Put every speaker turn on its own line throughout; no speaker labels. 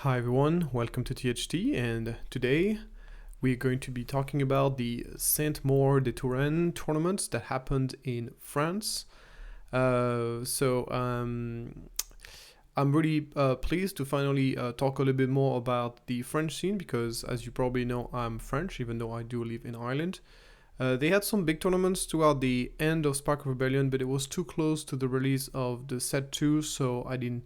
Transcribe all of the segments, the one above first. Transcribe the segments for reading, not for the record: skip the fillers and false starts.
Hi everyone, welcome to THT, and today we're going to be talking about the Saint-Maur de Touraine tournament that happened in France. I'm really pleased to finally talk a little bit more about the French scene because, as you probably know, I'm French, even though I do live in Ireland. They had some big tournaments throughout the end of Spark of Rebellion, but it was too close to the release of the set 2, so I didn't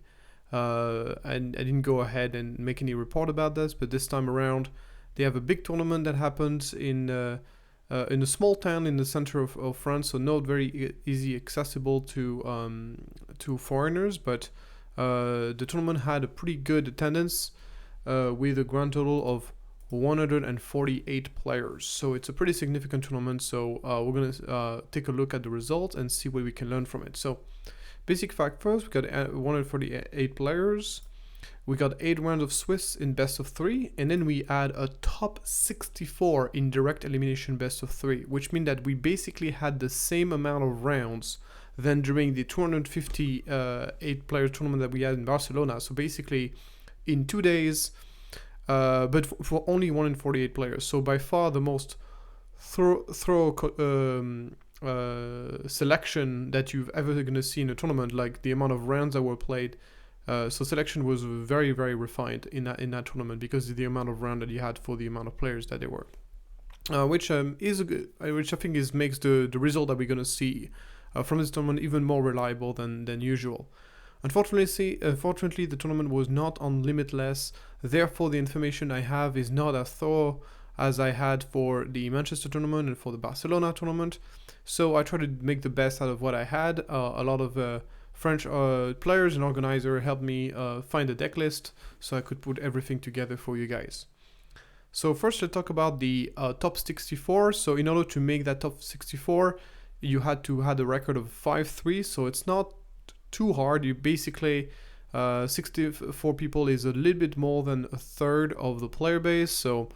go ahead and make any report about this. But this time around, they have a big tournament that happens in a small town in the center of France, so not very easy accessible to foreigners. But the tournament had a pretty good attendance with a grand total of 148 players. So it's a pretty significant tournament. So we're gonna take a look at the results and see what we can learn from it. So basic fact first, we got 148 players. We got 8 rounds of Swiss in best of 3, and then we add a top 64 in direct elimination best of 3, which means that we basically had the same amount of rounds than during the 258 player tournament that we had in Barcelona. So basically, in 2 days, but for only 148 players. So by far the most thorough selection that you've ever going to see in a tournament, like the amount of rounds that were played. So selection was very, very refined in that tournament because of the amount of round that you had for the amount of players that there were, which I think makes the result that we're going to see from this tournament even more reliable than usual. Unfortunately, the tournament was not on Limitless, therefore the information I have is not as thorough as I had for the Manchester tournament and for the Barcelona tournament. So I tried to make the best out of what I had. A lot of French players and organizer helped me find a deck list so I could put everything together for you guys. So first let's talk about the top 64. So in order to make that top 64, you had to have a record of 5-3, so it's not too hard. You basically 64 people is a little bit more than a third of the player base. So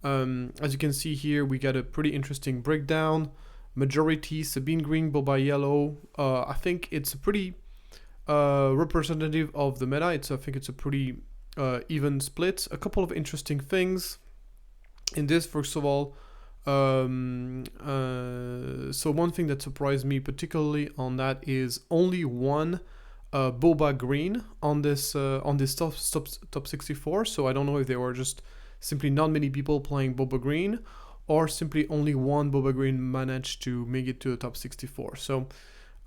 as you can see here, we got a pretty interesting breakdown. Majority Sabine Green, Boba Yellow. I think it's a pretty representative of the meta. I think it's a pretty even split. A couple of interesting things in this. First of all, so one thing that surprised me particularly on that is only one Boba Green on this top 64. So I don't know if there were just simply not many people playing Boba Green, or simply only one Boba Green managed to make it to the top 64. So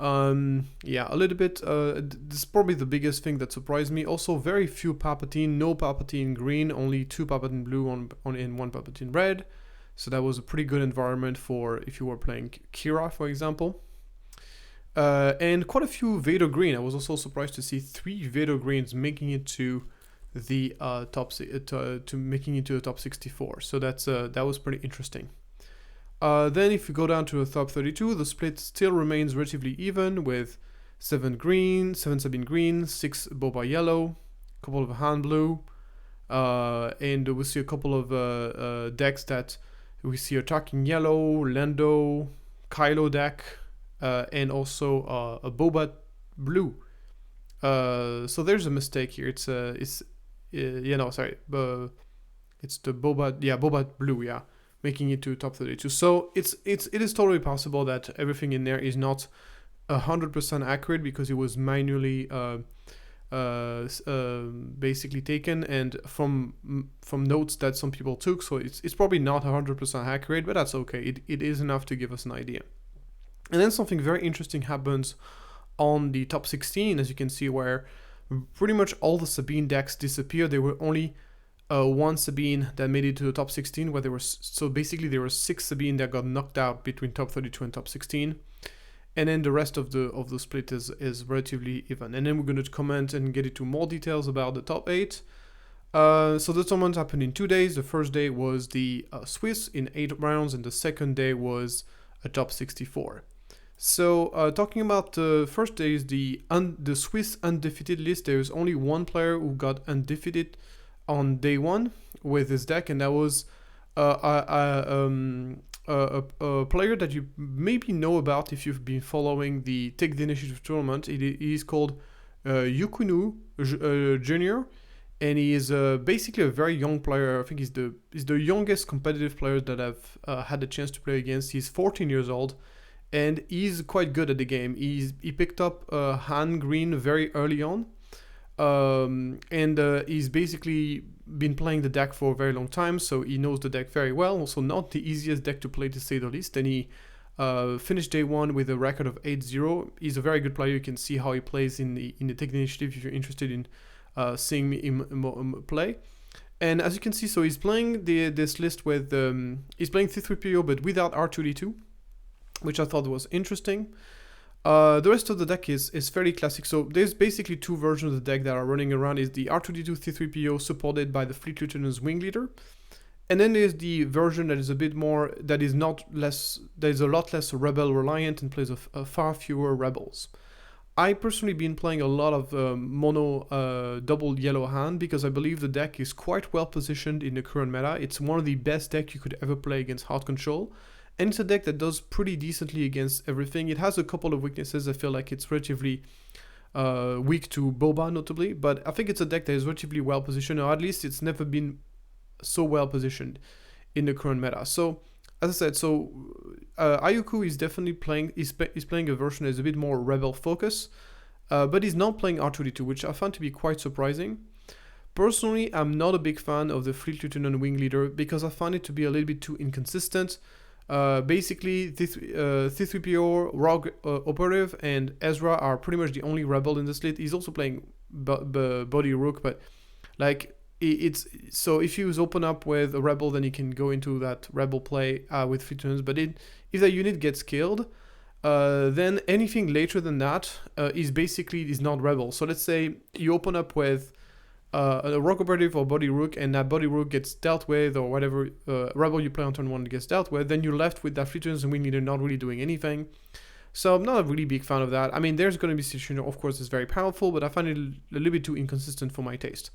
yeah, a little bit, this is probably the biggest thing that surprised me. Also, very few Palpatine, no Palpatine Green, only 2 Palpatine Blue and 1 Palpatine Red. So that was a pretty good environment for if you were playing Qi'ra, for example. And quite a few Vader Green. I was also surprised to see 3 Vader Greens making it to the making it to the top 64. So that was pretty interesting. Then if you go down to the top 32, the split still remains relatively even with 7 Sabine Green, 6 Boba Yellow, a couple of Han Blue, and we see a couple of decks that we see attacking Yellow, Lando, Kylo deck, and also a Boba Blue. So there's a mistake here. It's the Boba Blue, yeah, making it to top 32. So it is totally possible that everything in there is not 100% accurate because it was manually basically taken and from notes that some people took. So it's probably not 100% accurate, but that's okay. It is enough to give us an idea. And then something very interesting happens on the top 16, as you can see, where pretty much all the Sabine decks disappeared. There were only 1 Sabine that made it to the top 16, where there was, so basically there were 6 Sabine that got knocked out between top 32 and top 16, and then the rest of the split is relatively even. And then we're going to comment and get into more details about the top 8. So the tournament happened in 2 days. The first day was the Swiss in 8 rounds, and the second day was a top 64. So talking about the first day is the Swiss undefeated list. There's only 1 player who got undefeated on day 1 with his deck, and that was a player that you maybe know about if you've been following the Take the Initiative tournament. He is called Yukunu Jr., and he is basically a very young player. I think he's the youngest competitive player that I've had the chance to play against. He's 14 years old, and he's quite good at the game. He picked up Han Green very early on, and he's basically been playing the deck for a very long time, so he knows the deck very well. Also, not the easiest deck to play, to say the least. And he finished day one with a record of 8-0. He's a very good player. You can see how he plays in the Take the Initiative if you're interested in seeing him play. And as you can see, so he's playing this list with he's playing C3PO but without R2D2, which I thought was interesting. The rest of the deck is fairly classic. So there's basically two versions of the deck that are running around. Is the R2D2 C3PO supported by the Fleet Lieutenant's Wing Leader, and then there's the version that is a bit more, that is a lot less rebel reliant and plays far fewer rebels. I personally been playing a lot of mono double yellow hand because I believe the deck is quite well positioned in the current meta. It's one of the best decks you could ever play against hard control, and it's a deck that does pretty decently against everything. It has a couple of weaknesses. I feel like it's relatively weak to Boba notably, but I think it's a deck that is relatively well positioned, or at least it's never been so well positioned in the current meta. So as I said, so Ayuku is definitely playing, he's playing a version that is a bit more rebel focus, but he's not playing R2D2, which I found to be quite surprising. Personally, I'm not a big fan of the Fleet Lieutenant Wing Leader because I find it to be a little bit too inconsistent. Basically, C3PO, Rogue Operative, and Ezra are pretty much the only rebel in this list. He's also playing Body Rook, but like, it's so if you open up with a rebel, then you can go into that rebel play with Fleet Lieutenants. But if that unit gets killed, then anything later than that is not rebel. So let's say you open up with a Rogue Operative or Body Rook, and that Body Rook gets dealt with, or whatever rebel you play on turn 1 gets dealt with, then you're left with that Fleet Lieutenants and Wing Leader not really doing anything. So I'm not a really big fan of that. I mean, there's going to be situation, of course, it's very powerful, but I find it a little bit too inconsistent for my taste.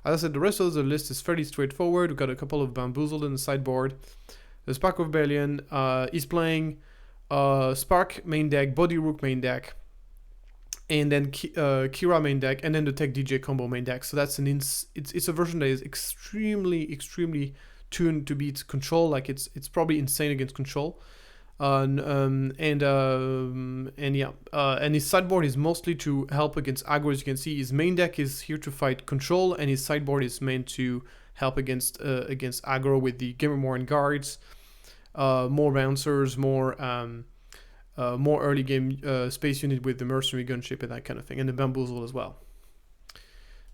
As I said, the rest of the list is fairly straightforward. We've got a couple of Bamboozled in the sideboard. The Spark of Rebellion is playing Spark main deck, Body Rook main deck, and then Qi'ra main deck, and then the Tech DJ combo main deck. So that's it's a version that is extremely tuned to beat control. Like it's probably insane against control. And his sideboard is mostly to help against aggro. As you can see, his main deck is here to fight control, and his sideboard is meant to help against aggro with the Gamer-Worn Guards, more bouncers, more early game space unit with the Mercenary Gunship and that kind of thing, and the Bamboozle as well.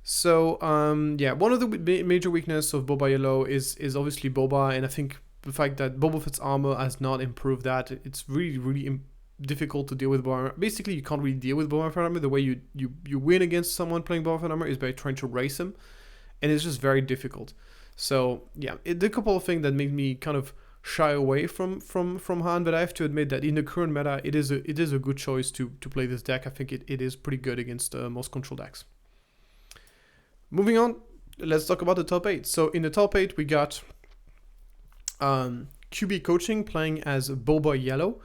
So one of the major weaknesses of Boba Yellow is obviously Boba, and I think the fact that Boba Fett's armor has not improved that. It's really difficult to deal with Boba armor. Basically, you can't really deal with Boba Fett armor. The way you win against someone playing Boba Fett armor is by trying to race him, and it's just very difficult. So yeah, the couple of things that made me kind of shy away from Han, but I have to admit that in the current meta, it is a good choice to play this deck. I think it is pretty good against most control decks. Moving on, let's talk about the top 8. So in the top 8, we got QB Coaching playing as Boba Yellow,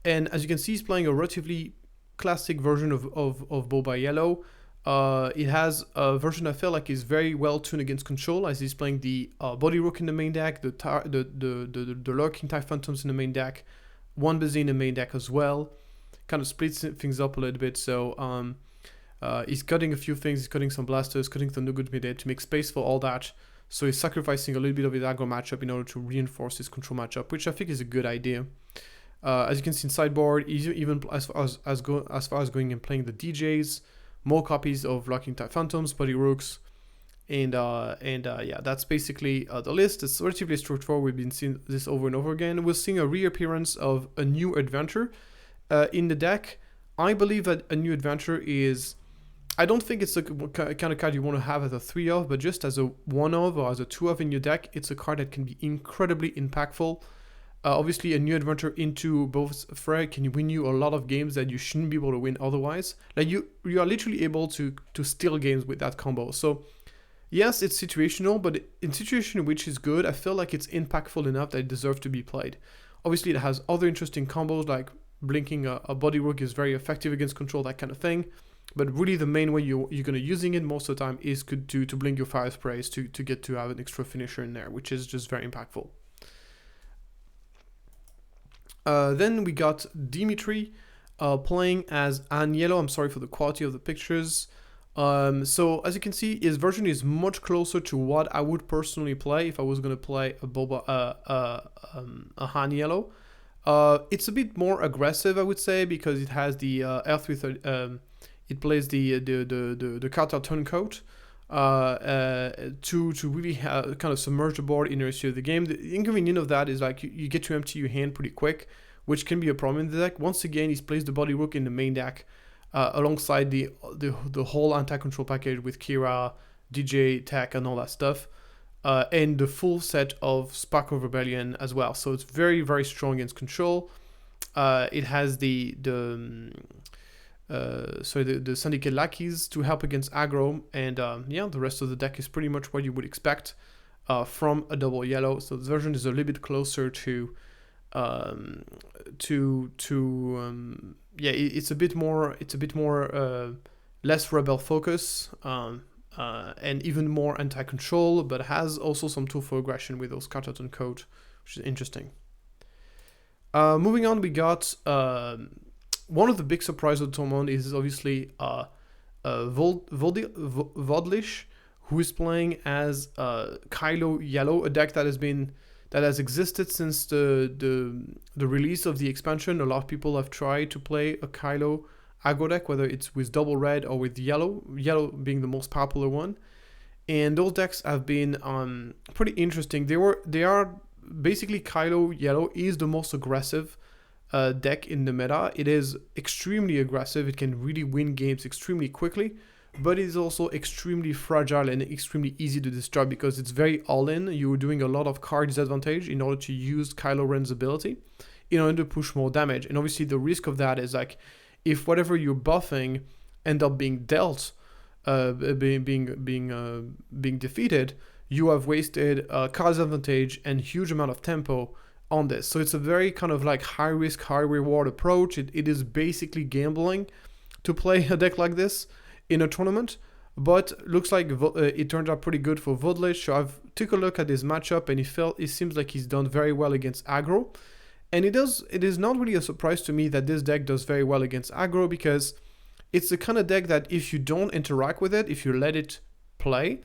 and as you can see, he's playing a relatively classic version of Boba Yellow. It has a version I feel like is very well tuned against control, as he's playing the Body Rook in the main deck, the Lurking TIE Phantoms in the main deck, one Busy in the main deck as well. Kind of splits things up a little bit. So he's cutting a few things. He's cutting some blasters, cutting some Nugut mid to make space for all that. So he's sacrificing a little bit of his aggro matchup in order to reinforce his control matchup, which I think is a good idea. As you can see in sideboard, even as far as going and playing the DJs, more copies of Lurking TIE Phantoms, Body Rooks, and that's basically the list. It's relatively straightforward. We've been seeing this over and over again. We're seeing a reappearance of a new adventure in the deck. I believe that a new adventure is, I don't think it's the kind of card you want to have as a 3 of, but just as a 1 of or as a 2 of in your deck, it's a card that can be incredibly impactful. Obviously, a new adventure into both Frey can win you a lot of games that you shouldn't be able to win otherwise. Like you are literally able to steal games with that combo. So yes, it's situational, but in situation which is good, I feel like it's impactful enough that it deserves to be played. Obviously, it has other interesting combos like blinking a Body Rook is very effective against control, that kind of thing. But really the main way you're going to using it most of the time is to blink your fire sprays to get to have an extra finisher in there, which is just very impactful. Then we got Dimitri playing as Anne Yellow. I'm sorry for the quality of the pictures. So as you can see, his version is much closer to what I would personally play if I was going to play a Boba, a Han Yellow. It's a bit more aggressive, I would say, because it has the L330. It plays the Carter turncoat to really kind of submerge the board in the rest of the game. The inconvenience of that is like you get to empty your hand pretty quick, which can be a problem in the deck. Once again, he plays the Body Rook in the main deck alongside the whole anti-control package with Qi'ra, DJ, Tech, and all that stuff. And the full set of Spark of Rebellion as well. So it's very, very strong against control. It has the Syndicate Lackeys to help against aggro, and yeah, the rest of the deck is pretty much what you would expect from a double yellow. So this version is a little bit closer to yeah, it's a bit more less rebel focus. And even more anti-control, but has also some tool for aggression with those Carterton code, which is interesting. Moving on, we got one of the big surprises of the tournament is obviously Vodlish, who is playing as Kylo Yellow, a deck that has existed since the release of the expansion. A lot of people have tried to play a Kylo aggro deck, whether it's with double red or with yellow being the most popular one, and those decks have been pretty interesting. They are basically Kylo Yellow is the most aggressive deck in the meta. It is extremely aggressive. It can really win games extremely quickly, but it is also extremely fragile and extremely easy to destroy because it's very all-in. You're doing a lot of card disadvantage in order to use Kylo Ren's ability in order to push more damage, and obviously the risk of that is like, if whatever you're buffing end up being dealt, being defeated, you have wasted card advantage and huge amount of tempo on this. So it's a very kind of like high risk, high reward approach. It is basically gambling to play a deck like this in a tournament, but looks like it turned out pretty good for Vodlish. So I've took a look at his matchup and it seems like he's done very well against aggro. And it is not really a surprise to me that this deck does very well against aggro, because it's the kind of deck that if you don't interact with it, if you let it play,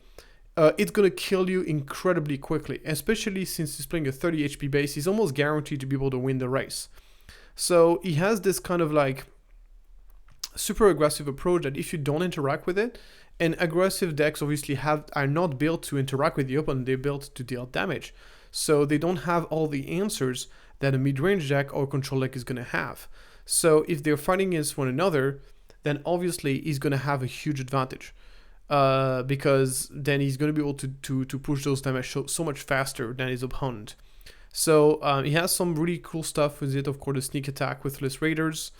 it's going to kill you incredibly quickly, especially since he's playing a 30 HP base. He's almost guaranteed to be able to win the race. So he has this kind of like super aggressive approach that if you don't interact with it, and aggressive decks obviously are not built to interact with the opponent, they're built to deal damage. So they don't have all the answers that a mid-range deck or control deck is going to have. So if they're fighting against one another, then obviously he's going to have a huge advantage, because then he's going to be able to push those damage so much faster than his opponent. So he has some really cool stuff with it. Of course, the sneak attack with List Raiders,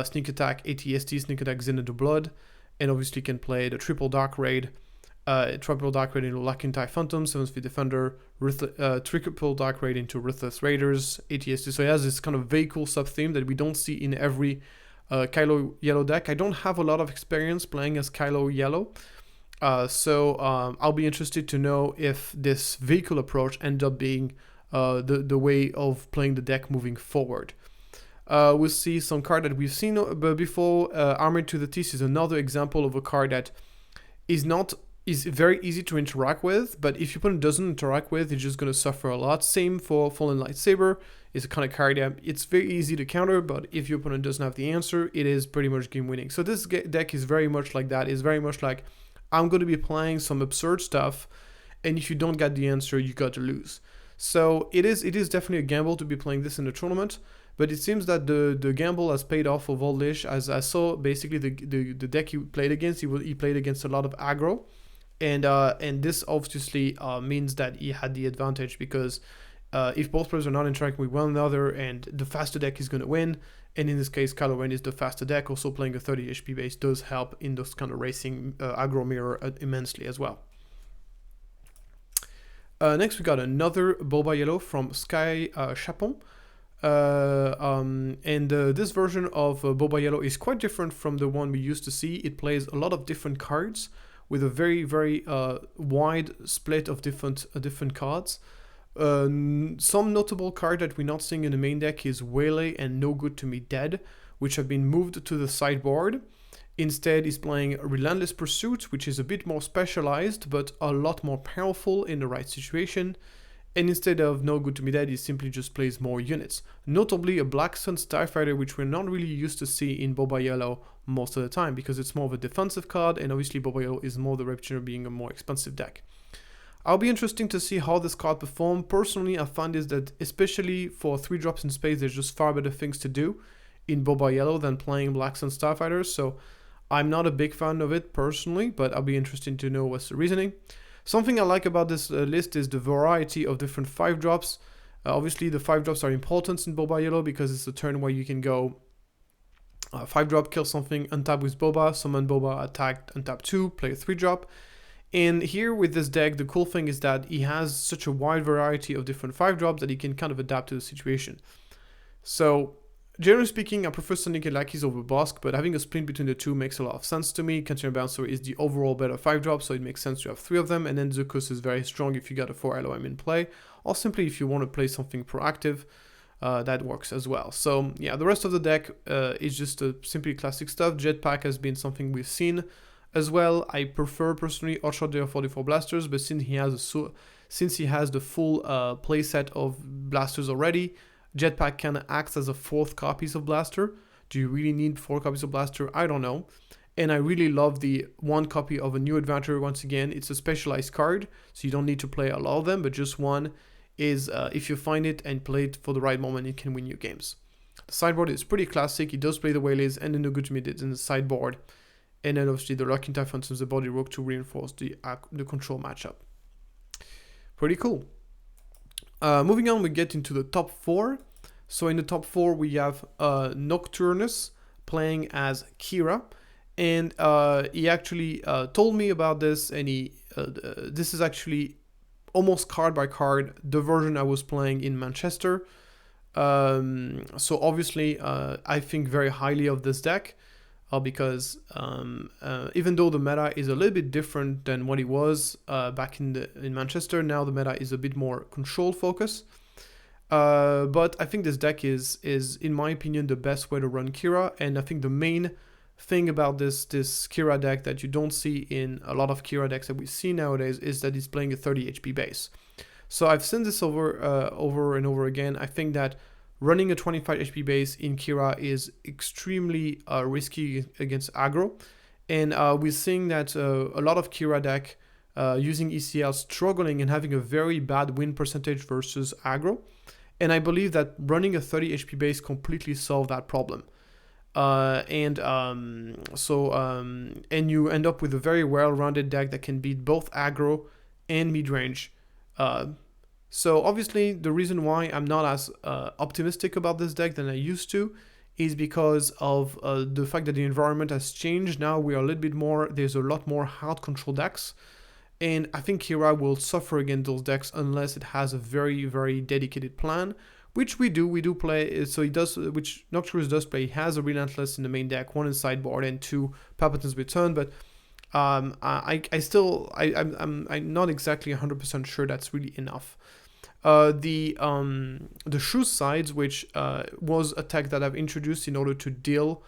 sneak attack ATST, sneak attack Xena to Blood, and obviously can play the triple Dark Raid. Triple Dark Raid into Lakintai Phantom, 7th Speed Defender, triple Dark Raid into Ruthless Raiders, ATST. So he has this kind of very cool sub-theme that we don't see in every Kylo Yellow deck. I don't have a lot of experience playing as Kylo Yellow, so I'll be interested to know if this vehicle approach ends up being the way of playing the deck moving forward. We'll see some card that we've seen before. Armored to the Teeth is another example of a card that is very easy to interact with, but if your opponent doesn't interact with, it's just going to suffer a lot. Same for Fallen Lightsaber. It's a kind of card that it's very easy to counter, but if your opponent doesn't have the answer, it is pretty much game winning. So this deck is very much like that. It's very much like, I'm going to be playing some absurd stuff, and if you don't get the answer, you got to lose. So it is definitely a gamble to be playing this in the tournament, but it seems that the gamble has paid off for Vodlish. As I saw, basically the deck he played against, he played against a lot of aggro. And this obviously means that he had the advantage, because if both players are not interacting with one another, and the faster deck is going to win, and in this case Kylo Ren is the faster deck, also playing a 30 HP base does help in those kind of racing aggro mirror immensely as well. Next we got another Boba Yellow from Sky Chapon. This version of Boba Yellow is quite different from the one we used to see. It plays a lot of different cards with a very, very wide split of different cards. Some notable card that we're not seeing in the main deck is Waylay and No Good to Me Dead, which have been moved to the sideboard. Instead, he's playing Relentless Pursuit, which is a bit more specialized, but a lot more powerful in the right situation. And instead of No Good to Me Dead, he simply just plays more units. Notably, a Black Sun Starfighter, which we're not really used to see in Boba Yellow most of the time, because it's more of a defensive card, and obviously Boba Yellow is more the reputation of being a more expensive deck. I'll be interesting to see how this card performs. Personally, I find is that especially for 3 drops in space, there's just far better things to do in Boba Yellow than playing Black Sun Starfighters, so I'm not a big fan of it personally, but I'll be interested to know what's the reasoning. Something I like about this list is the variety of different 5 drops. Obviously, the 5 drops are important in Boba Yellow because it's a turn where you can go 5 drop, kill something, untap with Boba, summon Boba, attack, untap 2, play a 3 drop. And here with this deck, the cool thing is that he has such a wide variety of different 5 drops that he can kind of adapt to the situation. So, generally speaking, I prefer Syndicate Lackeys over Bossk, but having a split between the two makes a lot of sense to me. Container Bouncer is the overall better 5 drop, so it makes sense to have 3 of them, and then Zuckuss is very strong if you got a 4 LOM in play, or simply if you want to play something proactive, that works as well. So yeah, the rest of the deck is just simply classic stuff. Jetpack has been something we've seen as well. I prefer personally Orchard Day 44 blasters, but since he has the full playset of blasters already, Jetpack kind of acts as a 4th copies of blaster. Do you really need 4 copies of blaster? I don't know. And I really love the 1 copy of a new adventure. Once again, it's a specialized card, so you don't need to play a lot of them, but just one is if you find it and play it for the right moment, it can win you games. The sideboard is pretty classic. It does play the Waylays and the No Good to Me Dead in the sideboard, and then obviously the Locking Typhon and the Body Rogue to reinforce the control matchup. Pretty cool. Moving on, we get into the top 4. So in the top 4, we have Nocturnus playing as Qi'ra, and he actually told me about this, and this is actually almost card by card the version I was playing in Manchester. So obviously, I think very highly of this deck. Because even though the meta is a little bit different than what it was back in Manchester, now the meta is a bit more control focus. But I think this deck is in my opinion the best way to run Qi'ra, and I think the main thing about this Qi'ra deck that you don't see in a lot of Qi'ra decks that we see nowadays is that he's playing a 30 HP base. So I've seen this over and over again. I think that running a 25 HP base in Qi'ra is extremely risky against aggro, and we're seeing that a lot of Qi'ra deck using ECL struggling and having a very bad win percentage versus aggro, and I believe that running a 30 HP base completely solved that problem. And you end up with a very well-rounded deck that can beat both aggro and mid-range. So obviously the reason why I'm not as optimistic about this deck than I used to is because of the fact that the environment has changed. Now we are a little bit more, there's a lot more hard control decks, and I think Qi'ra will suffer against those decks unless it has a very, very dedicated plan, which we do play. So he does, which Nocturus does play. He has a Relentless in the main deck, 1 in sideboard and 2 Palpatine's Return, but I'm not exactly 100% sure that's really enough. The Shoes Sides, which was a tech that I've introduced in order to deal,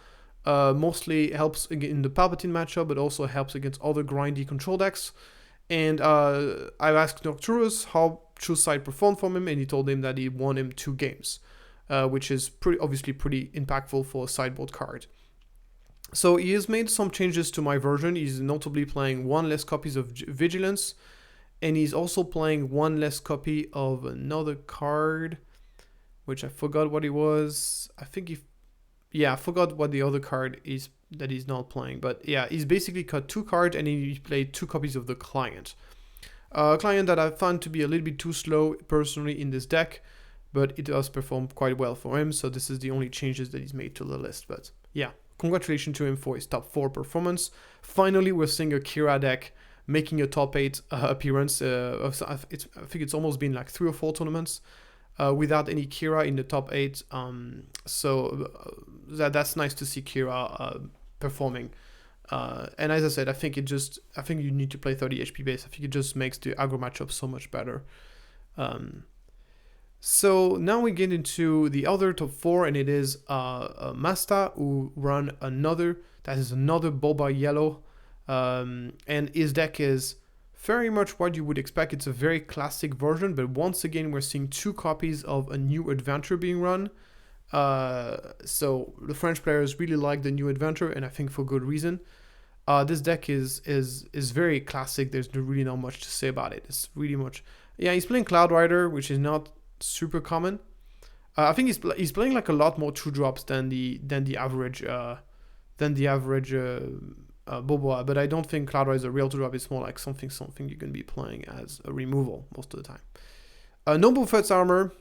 mostly helps in the Palpatine matchup, but also helps against other grindy control decks. And I asked Nocturus how Shoes Side performed for him, and he told him that he won him 2 games, which is obviously pretty impactful for a sideboard card. So he has made some changes to my version. He's notably playing 1 less copies of Vigilance, and he's also playing 1 less copy of another card, which I forgot what it was. I forgot what the other card is that he's not playing. But yeah, he's basically cut 2 cards, and he played 2 copies of the Client. A client that I found to be a little bit too slow personally in this deck, but it does perform quite well for him. So this is the only changes that he's made to the list. But yeah, congratulations to him for his top 4 performance. Finally, we're seeing a Qi'ra deck making a top 8 appearance. I think it's almost been like 3 or 4 tournaments. without any Qi'ra in the top 8. That's nice to see Qi'ra performing. And as I said, I think you need to play 30 HP base. I think it just makes the aggro matchup so much better. So now we get into the other top 4, and it is Masta, who run another Boba Yellow, and his deck is very much what you would expect. It's a very classic version, but once again we're seeing 2 copies of a new adventure being run. So the French players really like the new adventure, and I think for good reason. This deck is very classic. There's really not much to say about it. It's really much, yeah. He's playing Cloud Rider, which is not super common. I think he's playing like a lot more 2-drops than the average Boba, but I don't think Cloud Rider is a real 2-drop. It's more like something you can be playing as a removal most of the time. Noble Fett's Armor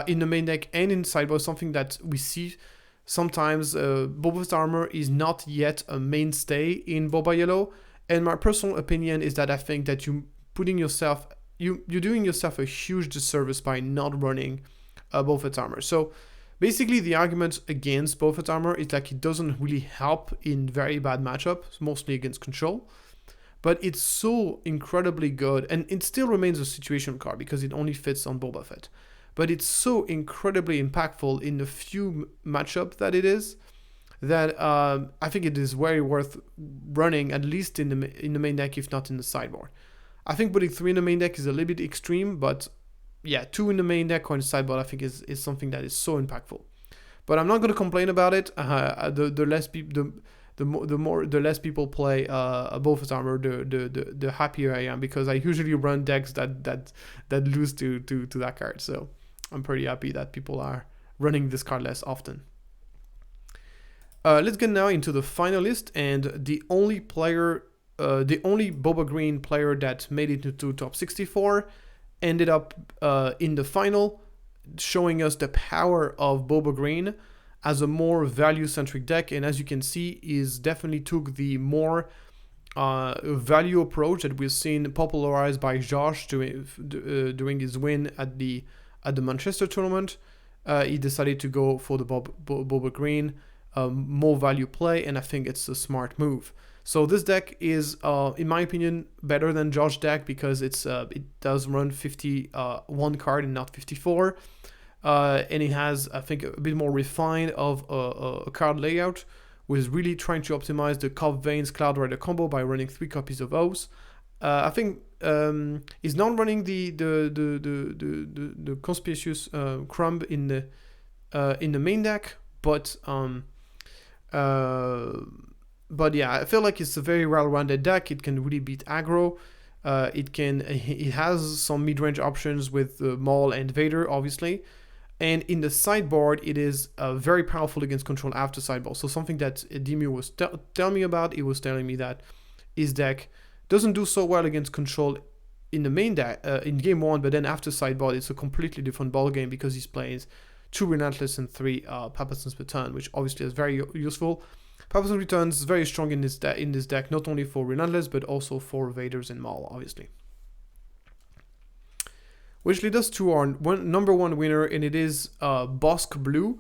in the main deck and in sideboard, something that we see sometimes. Boba Fett's Armor is not yet a mainstay in Boba Yellow, and my personal opinion is that I think that you're doing yourself a huge disservice by not running Boba Fett's Armor. So basically the argument against Boba Fett's Armor is like it doesn't really help in very bad matchups, mostly against control, but it's so incredibly good, and it still remains a situation card because it only fits on Boba Fett, but it's so incredibly impactful in the few matchups that it is, that I think it is very worth running, at least in the main deck, if not in the sideboard. I think putting 3 in the main deck is a little bit extreme, but yeah, 2 in the main deck or in the sideboard I think is something that is so impactful. But I'm not going to complain about it. The less people play Boba Fett's Armor, the happier I am, because I usually run decks that lose to that card. So I'm pretty happy that people are running this card less often. Let's get now into the finalist, and the only Boba Green player that made it into top 64 ended up in the final, showing us the power of Boba Green as a more value-centric deck. And as you can see, is definitely took the more value approach that we've seen popularized by Josh during his win at the Manchester tournament. He decided to go for the Boba Green, more value play, and I think it's a smart move. So this deck is, in my opinion, better than Josh's deck because it does run 51 card and not 54. And it has, I think, a bit more refined of a card layout, with really trying to optimize the Cop Veins Cloud Rider combo by running 3 copies of O's. I think he's not running the Conspicuous Crumb in the main deck, but yeah, I feel like it's a very well-rounded deck. It can really beat aggro. It has some mid-range options with Maul and Vader, obviously. And in the sideboard, it is very powerful against control after sideboard. So something that Demu was telling me about, he was telling me that his deck doesn't do so well against control in the main deck, in game 1, but then after sideboard, it's a completely different ball game because he plays 2 Relentless and 3 Papason's Return, which obviously is very useful. Papason's Return is very strong in this deck, not only for Relentless, but also for Vaders and Maul, obviously. Which leads us to our number 1 winner, and it is Bossk Blue,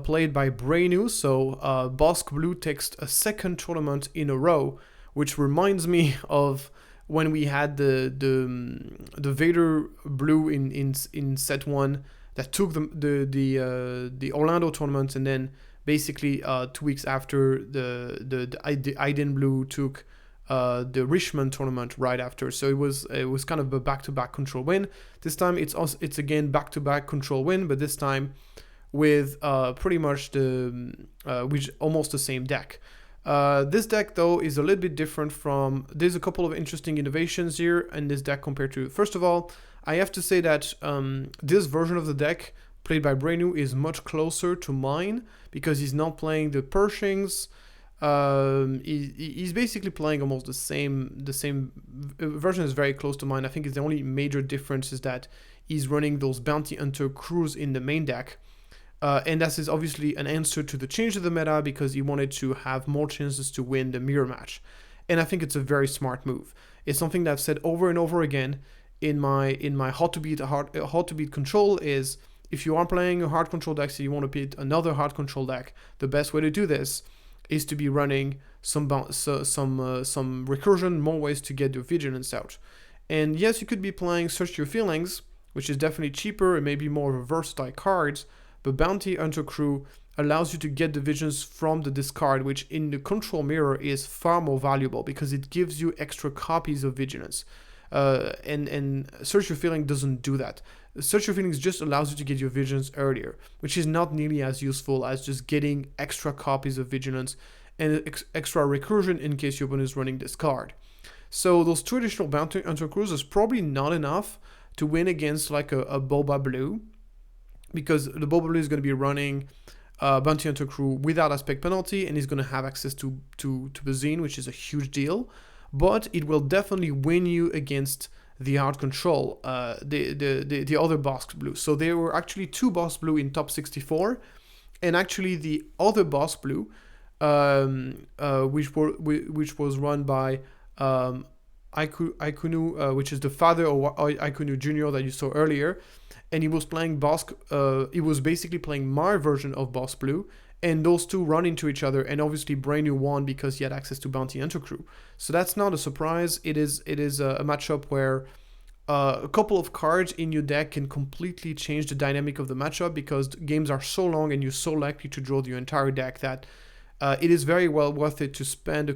played by Brainu. So Bossk Blue takes a 2nd tournament in a row, which reminds me of when we had the Vader Blue in set 1 that took the Orlando tournament, and then basically 2 weeks after the Aiden Blue took the Richmond tournament right after. So it was kind of a back-to-back control win. This time it's again back-to-back control win, but this time with pretty much with almost the same deck. This deck though is a little bit different from. There's a couple of interesting innovations here in this deck compared to. First of all, I have to say that this version of the deck played by Brainu is much closer to mine because he's not playing the Pershings. He's basically playing almost the same version is very close to mine. I think it's the only major difference is that he's running those Bounty Hunter crews in the main deck. And that is obviously an answer to the change of the meta because he wanted to have more chances to win the mirror match. And I think it's a very smart move. It's something that I've said over and over again in my how to beat control is if you are playing a hard control deck, so you want to beat another hard control deck, the best way to do this is to be running some recursion, more ways to get your vigilance out. And yes, you could be playing Search Your Feelings, which is definitely cheaper and maybe more of a versatile card, but Bounty Hunter Crew allows you to get the visions from the discard, which in the control mirror is far more valuable because it gives you extra copies of vigilance. And Search Your Feelings doesn't do that. Search Your Feelings just allows you to get your vigilance earlier, which is not nearly as useful as just getting extra copies of vigilance and extra recursion in case your opponent is running this card. So those two additional Bounty Hunter Crews is probably not enough to win against like a Boba Blue, because the Boba Blue is going to be running Bounty Hunter Crew without aspect penalty, and he's going to have access to Bazine, which is a huge deal. But it will definitely win you against the hard control, the other Bossk Blue. So there were actually two Bossk Blue in top 64, and actually the other Bossk Blue, which was run by Aikunu, which is the father of Aikunu Jr. that you saw earlier, and he was playing he was basically playing my version of Bossk Blue, and those two run into each other, and obviously Brainu won because he had access to Bounty Hunter Crew. So that's not a surprise. It is a matchup where a couple of cards in your deck can completely change the dynamic of the matchup, because games are so long and you're so likely to draw your entire deck that it is very well worth it to spend a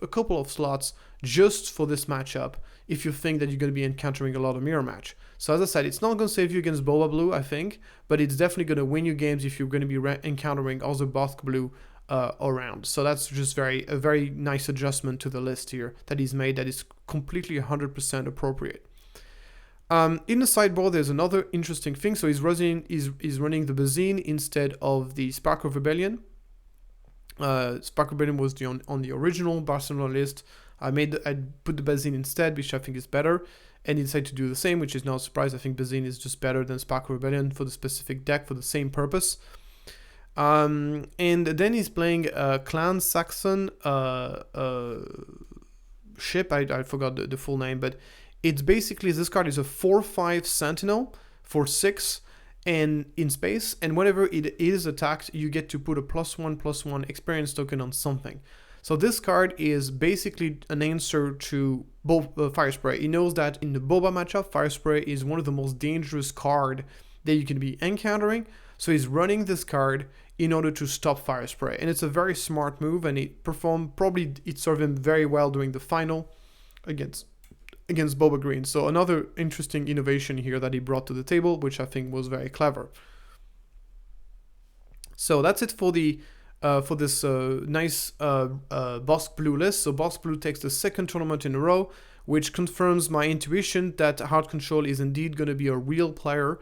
couple of slots just for this matchup if you think that you're going to be encountering a lot of mirror match. So as I said, it's not going to save you against Boba Blue, I think, but it's definitely going to win you games if you're going to be encountering other Bossk Blue around. So that's just a very nice adjustment to the list here that he's made that is completely 100% appropriate. In the sideboard, there's another interesting thing. So he's running the Bazine instead of the Spark of Rebellion. Spark Rebellion was on the original Barcelona list. I put the Bazine instead, which I think is better, and he decided to do the same, which is not a surprise. I think Bazine is just better than Spark Rebellion for the specific deck for the same purpose. And then he's playing Clan Saxon ship. I forgot the full name, but it's basically, this card is a 4/5 Sentinel for 6 and in space, and whenever it is attacked, you get to put a +1/+1 experience token on something. So this card is basically an answer to Fire Spray. He knows that in the Boba matchup, Fire Spray is one of the most dangerous cards that you can be encountering. So he's running this card in order to stop Fire Spray. And it's a very smart move, and it served him very well during the final against Boba Green. So another interesting innovation here that he brought to the table, which I think was very clever. So that's it for this nice Bossk Blue list. So Bossk Blue takes the second tournament in a row, which confirms my intuition that Hard Control is indeed going to be a real player.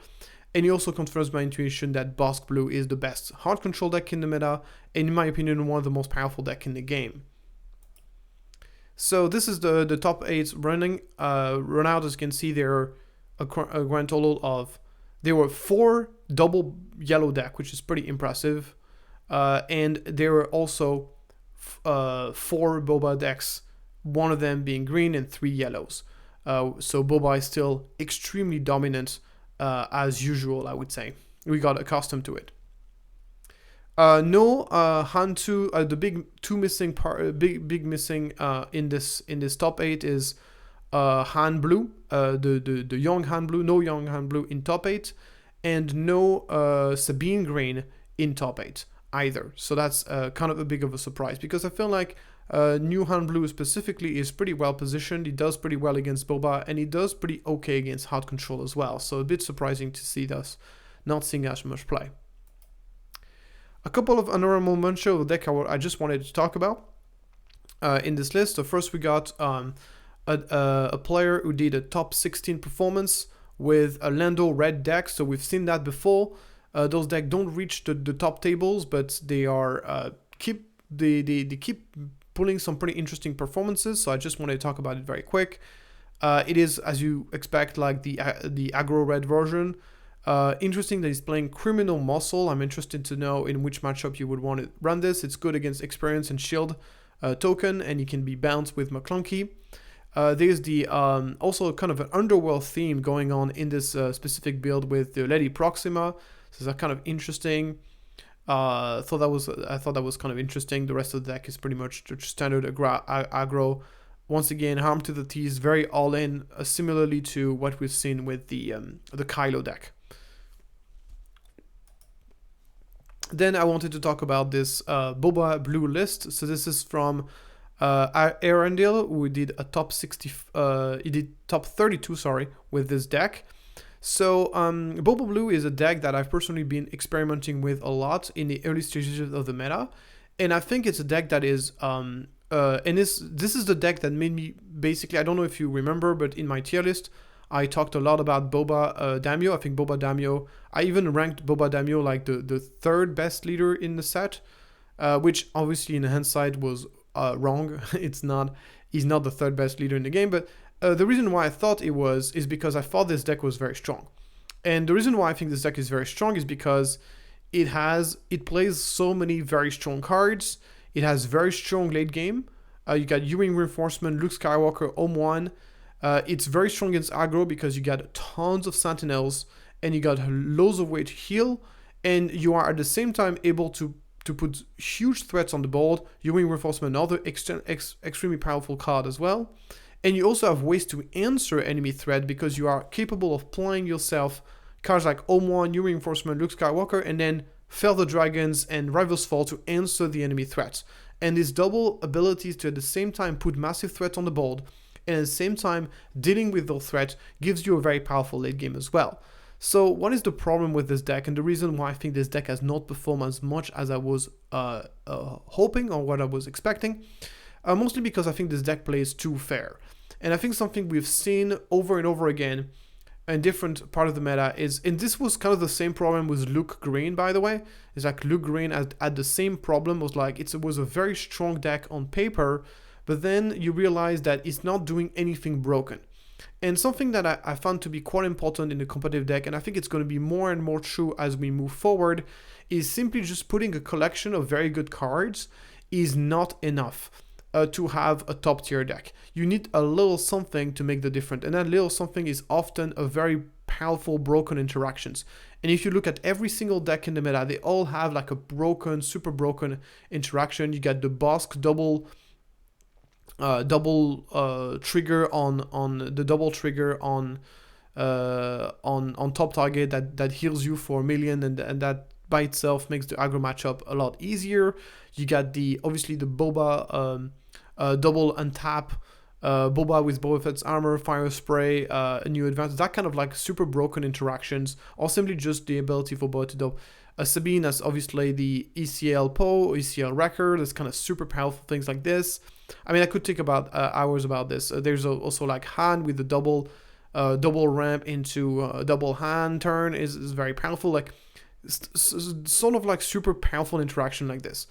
And it also confirms my intuition that Bossk Blue is the best Hard Control deck in the meta, and in my opinion, one of the most powerful decks in the game. So this is the top 8 running. Run out, as you can see, there are a grand total of, there were 4 double yellow deck, which is pretty impressive. And there were also 4 Boba decks, one of them being green and 3 yellows. So Boba is still extremely dominant as usual, I would say. We got accustomed to it. No Hantu, the big missing in this top 8 is Han Blue, the young Han Blue, no young Han Blue in top 8, and no Sabine Green in top 8 either. So that's kind of a big of a surprise, because I feel like new Han Blue specifically is pretty well positioned. He does pretty well against Boba, and he does pretty okay against Hard Control as well. So a bit surprising to see us not seeing as much play. A couple of honorable mentions of the deck I just wanted to talk about in this list. So first we got a player who did a top 16 performance with a Lando red deck. So we've seen that before. Those decks don't reach the top tables, but they are keep pulling some pretty interesting performances. So I just wanted to talk about it very quick. It is, as you expect, like the aggro red version. Interesting that he's playing Criminal Muscle. I'm interested to know in which matchup you would want to run this. It's good against Experience and Shield token, and he can be bounced with McClunky. There's the also kind of an underworld theme going on in this specific build with the Lady Proxima. So that's kind of interesting. I thought that was kind of interesting. The rest of the deck is pretty much just standard aggro. Once again, Harm to the Teeth, very all in, similarly to what we've seen with the Kylo deck. Then I wanted to talk about this Boba Blue list. So this is from Arendelle, who did a top 60. He did top 32, sorry, with this deck. So Boba Blue is a deck that I've personally been experimenting with a lot in the early stages of the meta, and I think it's a deck that is and this is the deck that made me basically, I don't know if you remember, but in my tier list I talked a lot about Boba Daimyo. I think Boba Daimyo, I even ranked Boba Daimyo like the third best leader in the set, which obviously in hindsight was wrong. He's not the third best leader in the game, but the reason why I thought it was is because I thought this deck was very strong. And the reason why I think this deck is very strong is because it plays so many very strong cards. It has very strong late game. You got U-Wing Reinforcement, Luke Skywalker, Obi-Wan. It's very strong against aggro because you got tons of Sentinels and you got loads of way to heal, and you are at the same time able to put huge threats on the board. U-Wing Reinforcement, another extremely powerful card as well. And you also have ways to answer enemy threat because you are capable of playing yourself cards like Obi-Wan, U-Wing Reinforcement, Luke Skywalker, and then Feather Dragons and Rival's Fall to answer the enemy threats. And these double abilities to at the same time put massive threats on the board and at the same time dealing with those threats gives you a very powerful late game as well. So what is the problem with this deck, and the reason why I think this deck has not performed as much as I was hoping or what I was expecting? Mostly because I think this deck plays too fair. And I think something we've seen over and over again in different part of the meta is, and this was kind of the same problem with Luke Green, by the way, is like Luke Green had the same problem, was like it was a very strong deck on paper, but then you realize that it's not doing anything broken. And something that I found to be quite important in the competitive deck, and I think it's going to be more and more true as we move forward, is simply just putting a collection of very good cards is not enough. To have a top tier deck. You need a little something to make the difference, and that little something is often a very powerful broken interactions. And if you look at every single deck in the meta, they all have like a broken, super broken interaction. You get the Bossk double trigger on the double trigger on top target that heals you for 1 million, and that by itself makes the aggro matchup a lot easier. You got obviously the Boba double untap, Boba with Boba Fett's armor, fire spray, a new advance, that kind of like super broken interactions, or simply just the ability for Boba to double. Sabine has obviously the ECL Poe, ECL Wrecker, that's kind of super powerful things like this. I mean, I could take about hours about this. There's also like Han with the double ramp into double hand turn is very powerful, like sort of like super powerful interaction like this.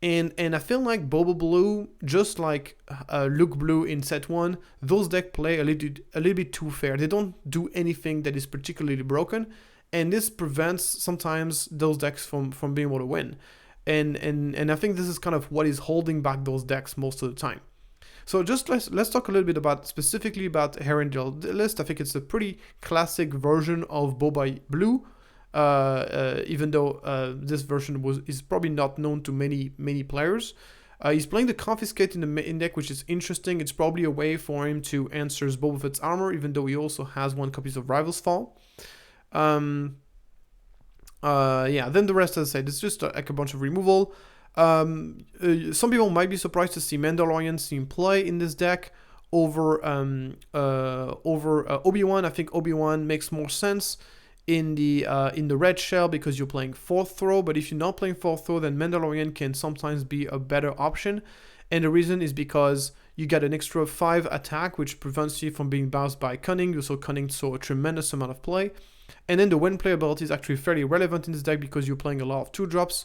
And I feel like Boba Blue, just like Luke Blue in set 1, those decks play a little bit too fair. They don't do anything that is particularly broken, and this prevents sometimes those decks from being able to win. And I think this is kind of what is holding back those decks most of the time. So just let's talk a little bit specifically about Herendel list. I think it's a pretty classic version of Boba Blue. Even though this version is probably not known to many players. He's playing the Confiscate in the main deck, which is interesting. It's probably a way for him to answer Boba Fett's armor, even though he also has 1 copy of Rival's Fall. Then the rest, as I said, it's just like a bunch of removal. Some people might be surprised to see Mandalorian seen play in this deck over Obi-Wan. I think Obi-Wan makes more sense in the red shell because you're playing 4th throw, but if you're not playing 4th throw, then Mandalorian can sometimes be a better option. And the reason is because you get an extra 5 attack, which prevents you from being bounced by Cunning. You also Cunning saw a tremendous amount of play. And then the win playability is actually fairly relevant in this deck because you're playing a lot of 2-drops.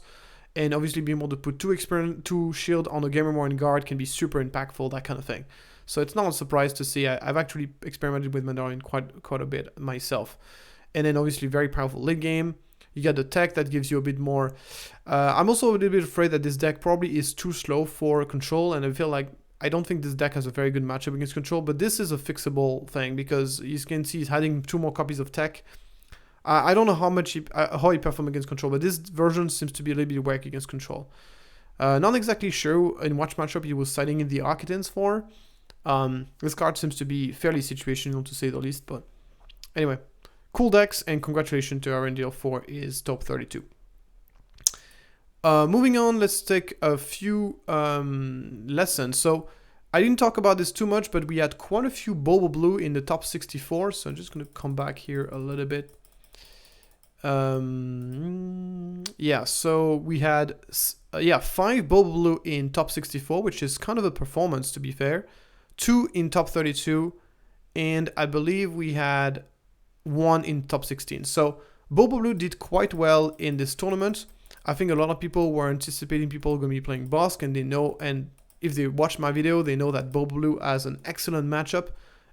And obviously being able to put 2 shield on a Gamer More guard can be super impactful, that kind of thing. So it's not a surprise to see. I've actually experimented with Mandalorian quite a bit myself. And then obviously very powerful late game. You got the tech that gives you a bit more. I'm also a little bit afraid that this deck probably is too slow for control, and I feel like I don't think this deck has a very good matchup against control, but this is a fixable thing because you can see he's adding 2 more copies of tech. I don't know how he performed against control, but this version seems to be a little bit weak against control. Not exactly sure in what matchup he was citing in the Architans for. This card seems to be fairly situational to say the least, but anyway. Cool decks, and congratulations to Arendelle for his top 32. Moving on, let's take a few lessons. So I didn't talk about this too much, but we had quite a few Boba Blue in the top 64. So I'm just going to come back here a little bit. Yeah, so we had 5 Boba Blue in top 64, which is kind of a performance to be fair. 2 in top 32, and I believe we had 1 in top 16. So Boba Blue did quite well in this tournament. I think a lot of people were anticipating people going to be playing Bossk, and they know, and if they watch my video, they know that Boba Blue has an excellent matchup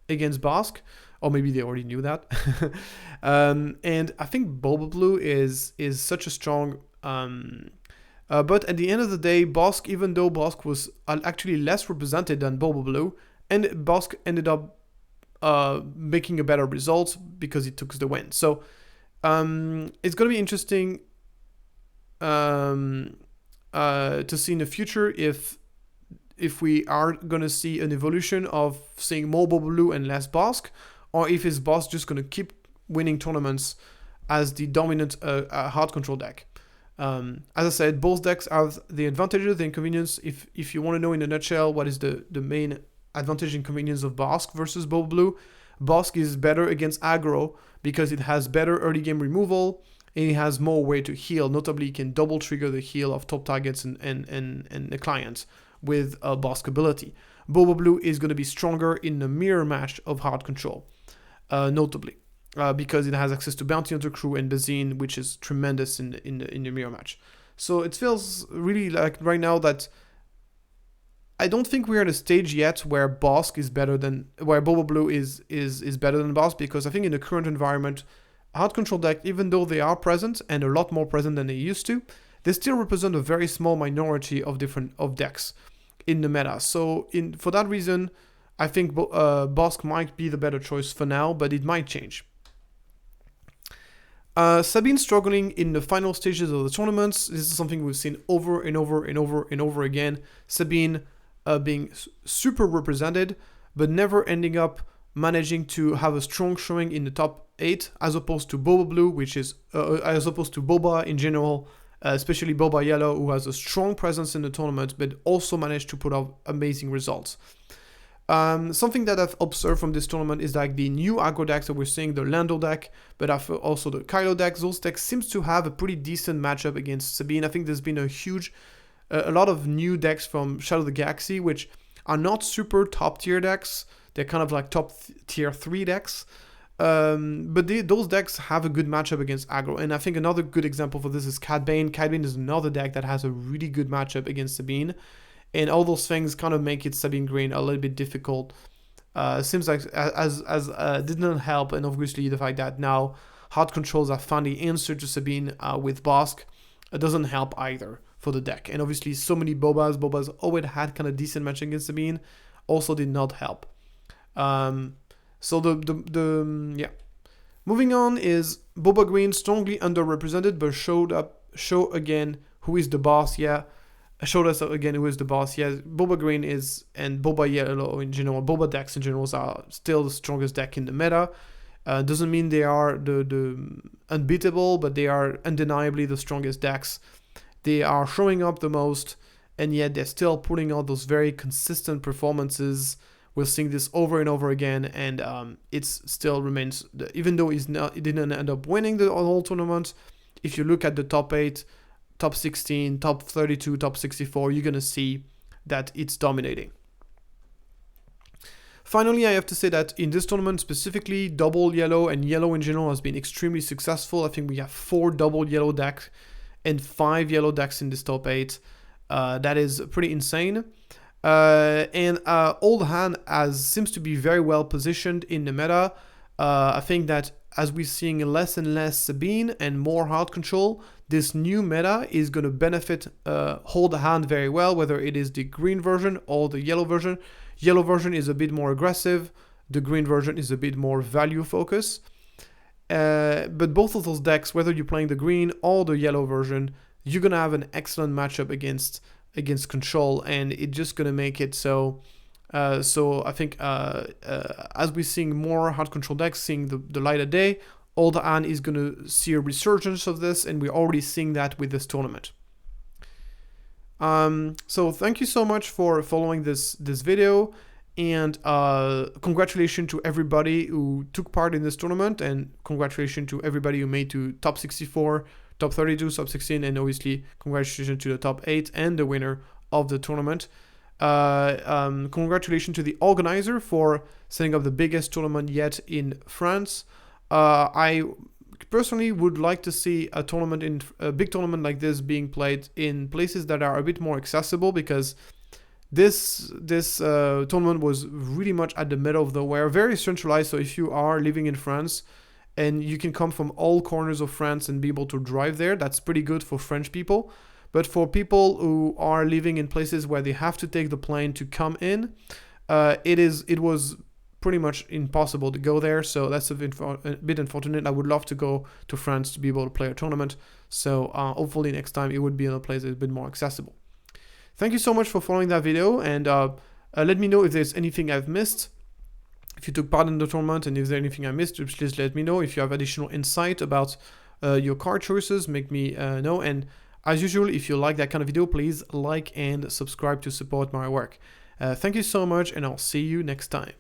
against Bossk, or maybe they already knew that. And I think Boba Blue is such a strong. But at the end of the day, Bossk, even though Bossk was actually less represented than Boba Blue, and Bossk ended up making a better result because it took the win. So it's going to be interesting to see in the future if we are going to see an evolution of seeing more Boba Blue and less Bossk, or if is Bossk just going to keep winning tournaments as the dominant hard control deck. As I said, both decks have the advantages, the inconvenience. If you want to know in a nutshell what is the main advantage and inconvenience of Bossk versus Boba Blue, Bossk is better against aggro because it has better early game removal, and it has more way to heal. Notably, it can double trigger the heal of top targets and the clients with a Bossk ability. Boba Blue is going to be stronger in the mirror match of hard control, notably. Because it has access to Bounty Hunter Crew and Bazine, which is tremendous in the mirror match. So it feels really like right now that I don't think we're at a stage yet where Boba Blue is better than Bossk, because I think in the current environment, hard control deck, even though they are present and a lot more present than they used to, they still represent a very small minority of decks in the meta. So for that reason, I think Bossk might be the better choice for now, but it might change. Sabine struggling in the final stages of the tournaments. This is something we've seen over and over and over and over again. Sabine being super represented, but never ending up managing to have a strong showing in the top 8, as opposed to Boba Blue, which is as opposed to Boba in general, especially Boba Yellow, who has a strong presence in the tournament, but also managed to put out amazing results. Something that I've observed from this tournament is like the new aggro decks that we're seeing, the Lando deck, but also the Qi'ra decks. Those decks seems to have a pretty decent matchup against Sabine. I think there's been a lot of new decks from Shadow of the Galaxy, which are not super top tier decks. They're kind of like top tier 3 decks. But those decks have a good matchup against aggro. And I think another good example for this is Cad Bane. Cad Bane is another deck that has a really good matchup against Sabine. And all those things kind of make it Sabine Green a little bit difficult. Seems like as did not help, and obviously the fact that now hard controls have found the answer to Sabine with Bossk, it doesn't help either for the deck. And obviously so many Bobas always had kind of decent match against Sabine, also did not help. So yeah. Moving on is Boba Green, strongly underrepresented, but show again who is the boss. Yeah. Showed us again who is the boss. Yeah, Boba Green is, and Boba Yellow in general, Boba decks in general are still the strongest deck in the meta. Doesn't mean they are the unbeatable, but they are undeniably the strongest decks. They are showing up the most, and yet they're still putting out those very consistent performances. We're seeing this over and over again, and it still remains, even though it didn't end up winning the whole tournament. If you look at the top 8, top 16, top 32, top 64, you're going to see that it's dominating. Finally, I have to say that in this tournament specifically, double yellow and yellow in general has been extremely successful. I think we have 4 double yellow decks and 5 yellow decks in this top 8. That is pretty insane. And Old Han seems to be very well positioned in the meta. I think that as we're seeing less and less Sabine and more hard control, this new meta is going to benefit Hold the Hand very well, whether it is the green version or the yellow version. Yellow version is a bit more aggressive, the green version is a bit more value focused. But both of those decks, whether you're playing the green or the yellow version, you're going to have an excellent matchup against control, and it's just going to make it so I think as we're seeing more hard control decks seeing the light of day, Hold the Hand is going to see a resurgence of this, and we're already seeing that with this tournament. So thank you so much for following this video, and congratulations to everybody who took part in this tournament, and congratulations to everybody who made to top 64, top 32, top 16, and obviously congratulations to the top 8 and the winner of the tournament. Congratulations to the organizer for setting up the biggest tournament yet in France. I personally would like to see a big tournament like this being played in places that are a bit more accessible, because this tournament was really much at the middle of nowhere, very centralized. So if you are living in France and you can come from all corners of France and be able to drive there, that's pretty good for French people. But for people who are living in places where they have to take the plane to come in, it was pretty much impossible to go there. So that's a bit unfortunate. I would love to go to France to be able to play a tournament. So hopefully next time it would be in a place that's a bit more accessible. Thank you so much for following that video, and let me know if there's anything I've missed. If you took part in the tournament, and if there's anything I missed, please let me know. If you have additional insight about your card choices, make me know. And as usual, if you like that kind of video, please like and subscribe to support my work. Thank you so much, and I'll see you next time.